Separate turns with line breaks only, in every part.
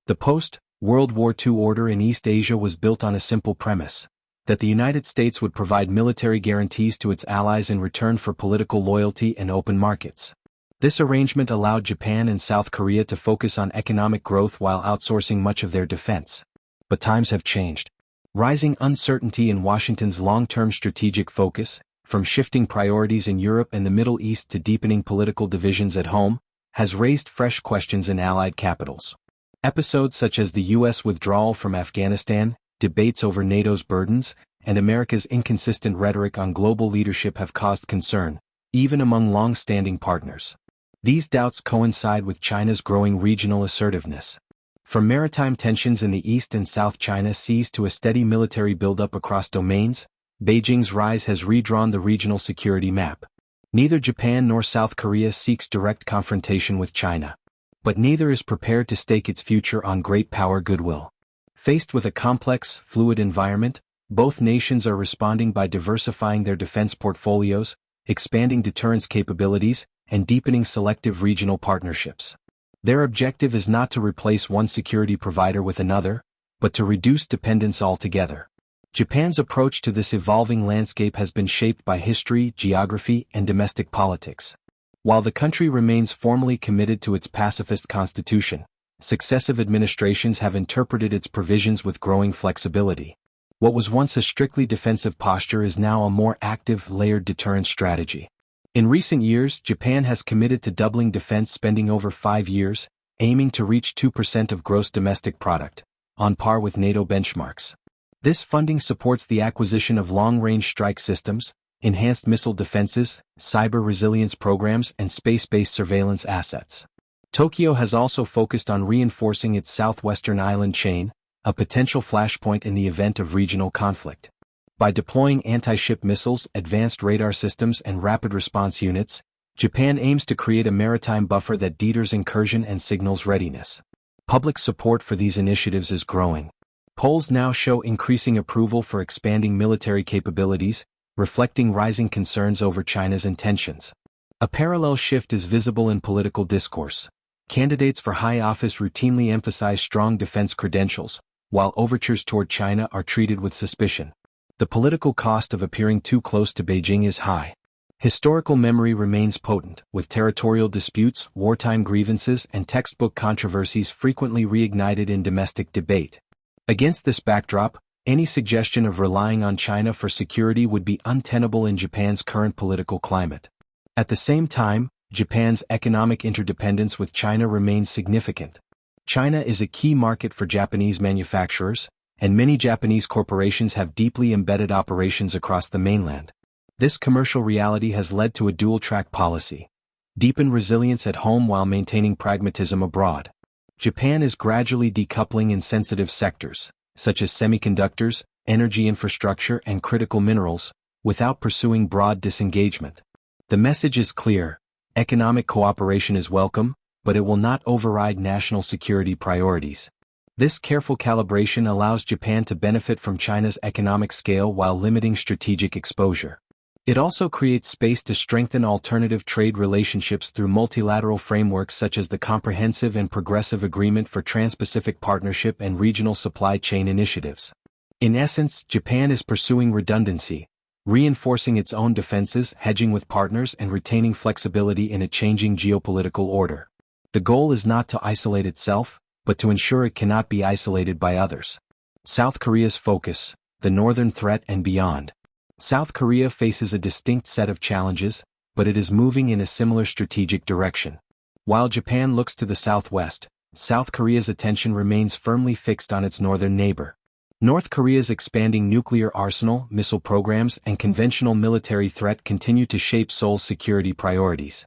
The post-World War II order in East Asia was built on a simple premise: that the United States would provide military guarantees to its allies in return for political loyalty and open markets. This arrangement allowed Japan and South Korea to focus on economic growth while outsourcing much of their defense. But times have changed. Rising uncertainty in Washington's long-term strategic focus, from shifting priorities in Europe and the Middle East to deepening political divisions at home, has raised fresh questions in allied capitals. Episodes such as the U.S. withdrawal from Afghanistan, debates over NATO's burdens, and America's inconsistent rhetoric on global leadership have caused concern, even among long-standing partners. These doubts coincide with China's growing regional assertiveness. From maritime tensions in the East and South China Seas to a steady military buildup across domains, Beijing's rise has redrawn the regional security map. Neither Japan nor South Korea seeks direct confrontation with China. But neither is prepared to stake its future on great power goodwill. Faced with a complex, fluid environment, both nations are responding by diversifying their defense portfolios, expanding deterrence capabilities, and deepening selective regional partnerships. Their objective is not to replace one security provider with another, but to reduce dependence altogether. Japan's approach to this evolving landscape has been shaped by history, geography, and domestic politics. While the country remains formally committed to its pacifist constitution, successive administrations have interpreted its provisions with growing flexibility. What was once a strictly defensive posture is now a more active, layered deterrence strategy. In recent years, Japan has committed to doubling defense spending over 5 years, aiming to reach 2% of gross domestic product, on par with NATO benchmarks. This funding supports the acquisition of long-range strike systems, enhanced missile defenses, cyber resilience programs, and space-based surveillance assets. Tokyo has also focused on reinforcing its southwestern island chain, a potential flashpoint in the event of regional conflict. By deploying anti-ship missiles, advanced radar systems, and rapid response units, Japan aims to create a maritime buffer that deters incursion and signals readiness. Public support for these initiatives is growing. Polls now show increasing approval for expanding military capabilities, reflecting rising concerns over China's intentions. A parallel shift is visible in political discourse. Candidates for high office routinely emphasize strong defense credentials, while overtures toward China are treated with suspicion. The political cost of appearing too close to Beijing is high. Historical memory remains potent, with territorial disputes, wartime grievances, and textbook controversies frequently reignited in domestic debate. Against this backdrop, any suggestion of relying on China for security would be untenable in Japan's current political climate. At the same time, Japan's economic interdependence with China remains significant. China is a key market for Japanese manufacturers, and many Japanese corporations have deeply embedded operations across the mainland. This commercial reality has led to a dual-track policy: deepen resilience at home while maintaining pragmatism abroad. Japan is gradually decoupling in sensitive sectors, such as semiconductors, energy infrastructure, and critical minerals, without pursuing broad disengagement. The message is clear: economic cooperation is welcome, but it will not override national security priorities. This careful calibration allows Japan to benefit from China's economic scale while limiting strategic exposure. It also creates space to strengthen alternative trade relationships through multilateral frameworks such as the Comprehensive and Progressive Agreement for Trans-Pacific Partnership and regional supply chain initiatives. In essence, Japan is pursuing redundancy, reinforcing its own defenses, hedging with partners, and retaining flexibility in a changing geopolitical order. The goal is not to isolate itself, but to ensure it cannot be isolated by others. South Korea's focus, the northern threat and beyond. South Korea faces a distinct set of challenges, but it is moving in a similar strategic direction. While Japan looks to the southwest, South Korea's attention remains firmly fixed on its northern neighbor. North Korea's expanding nuclear arsenal, missile programs, and conventional military threat continue to shape Seoul's security priorities.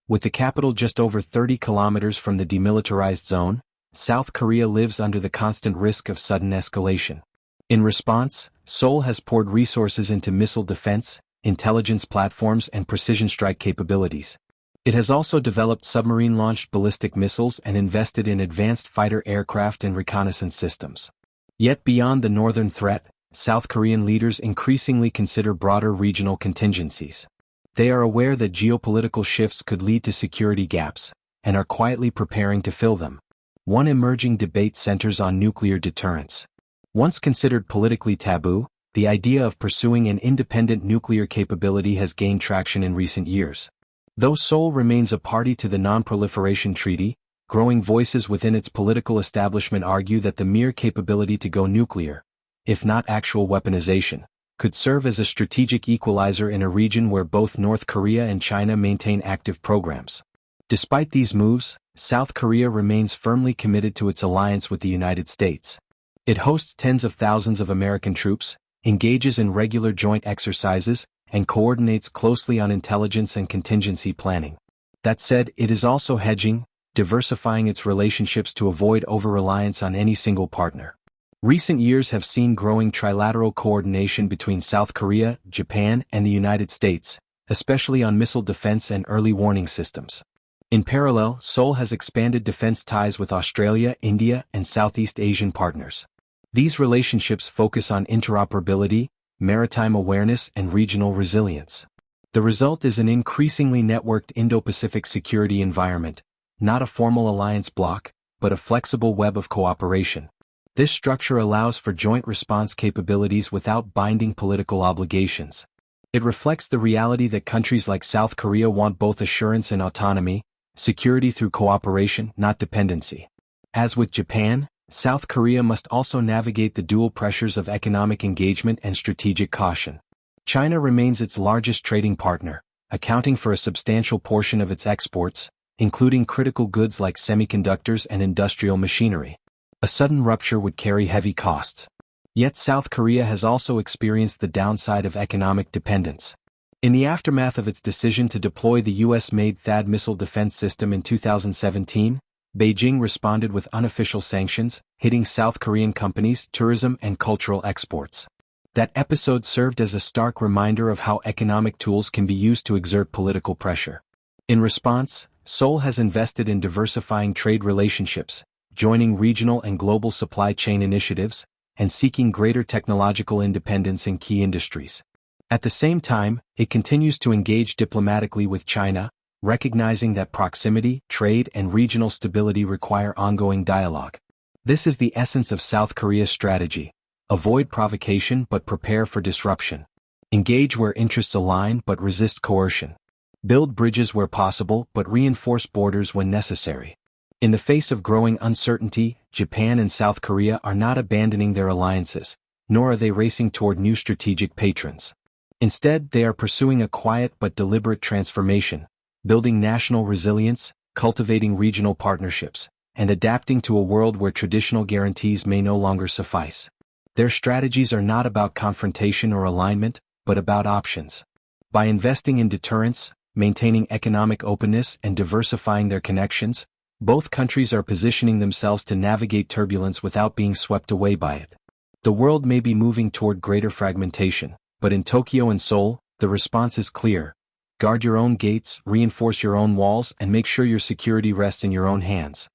With the capital just over 30 kilometers from the demilitarized zone, South Korea lives under the constant risk of sudden escalation. In response, Seoul has poured resources into missile defense, intelligence platforms, and precision strike capabilities. It has also developed submarine-launched ballistic missiles and invested in advanced fighter aircraft and reconnaissance systems. Yet beyond the northern threat, South Korean leaders increasingly consider broader regional contingencies. They are aware that geopolitical shifts could lead to security gaps, and are quietly preparing to fill them. One emerging debate centers on nuclear deterrence. Once considered politically taboo, the idea of pursuing an independent nuclear capability has gained traction in recent years. Though Seoul remains a party to the Non-Proliferation Treaty, growing voices within its political establishment argue that the mere capability to go nuclear, if not actual weaponization, could serve as a strategic equalizer in a region where both North Korea and China maintain active programs. Despite these moves, South Korea remains firmly committed to its alliance with the United States. It hosts tens of thousands of American troops, engages in regular joint exercises, and coordinates closely on intelligence and contingency planning. That said, it is also hedging, diversifying its relationships to avoid over-reliance on any single partner. Recent years have seen growing trilateral coordination between South Korea, Japan, and the United States, especially on missile defense and early warning systems. In parallel, Seoul has expanded defense ties with Australia, India, and Southeast Asian partners. These relationships focus on interoperability, maritime awareness, and regional resilience. The result is an increasingly networked Indo-Pacific security environment, not a formal alliance bloc, but a flexible web of cooperation. This structure allows for joint response capabilities without binding political obligations. It reflects the reality that countries like South Korea want both assurance and autonomy, security through cooperation, not dependency. As with Japan, South Korea must also navigate the dual pressures of economic engagement and strategic caution. China remains its largest trading partner, accounting for a substantial portion of its exports, including critical goods like semiconductors and industrial machinery. A sudden rupture would carry heavy costs. Yet South Korea has also experienced the downside of economic dependence. In the aftermath of its decision to deploy the US-made THAAD missile defense system in 2017, Beijing responded with unofficial sanctions, hitting South Korean companies, tourism, and cultural exports. That episode served as a stark reminder of how economic tools can be used to exert political pressure. In response, Seoul has invested in diversifying trade relationships, joining regional and global supply chain initiatives, and seeking greater technological independence in key industries. At the same time, it continues to engage diplomatically with China, recognizing that proximity, trade, and regional stability require ongoing dialogue. This is the essence of South Korea's strategy: avoid provocation but prepare for disruption. Engage where interests align but resist coercion. Build bridges where possible but reinforce borders when necessary. In the face of growing uncertainty, Japan and South Korea are not abandoning their alliances, nor are they racing toward new strategic patrons. Instead, they are pursuing a quiet but deliberate transformation, building national resilience, cultivating regional partnerships, and adapting to a world where traditional guarantees may no longer suffice. Their strategies are not about confrontation or alignment, but about options. By investing in deterrence, maintaining economic openness, and diversifying their connections, both countries are positioning themselves to navigate turbulence without being swept away by it. The world may be moving toward greater fragmentation, but in Tokyo and Seoul, the response is clear. Guard your own gates, reinforce your own walls, and make sure your security rests in your own hands.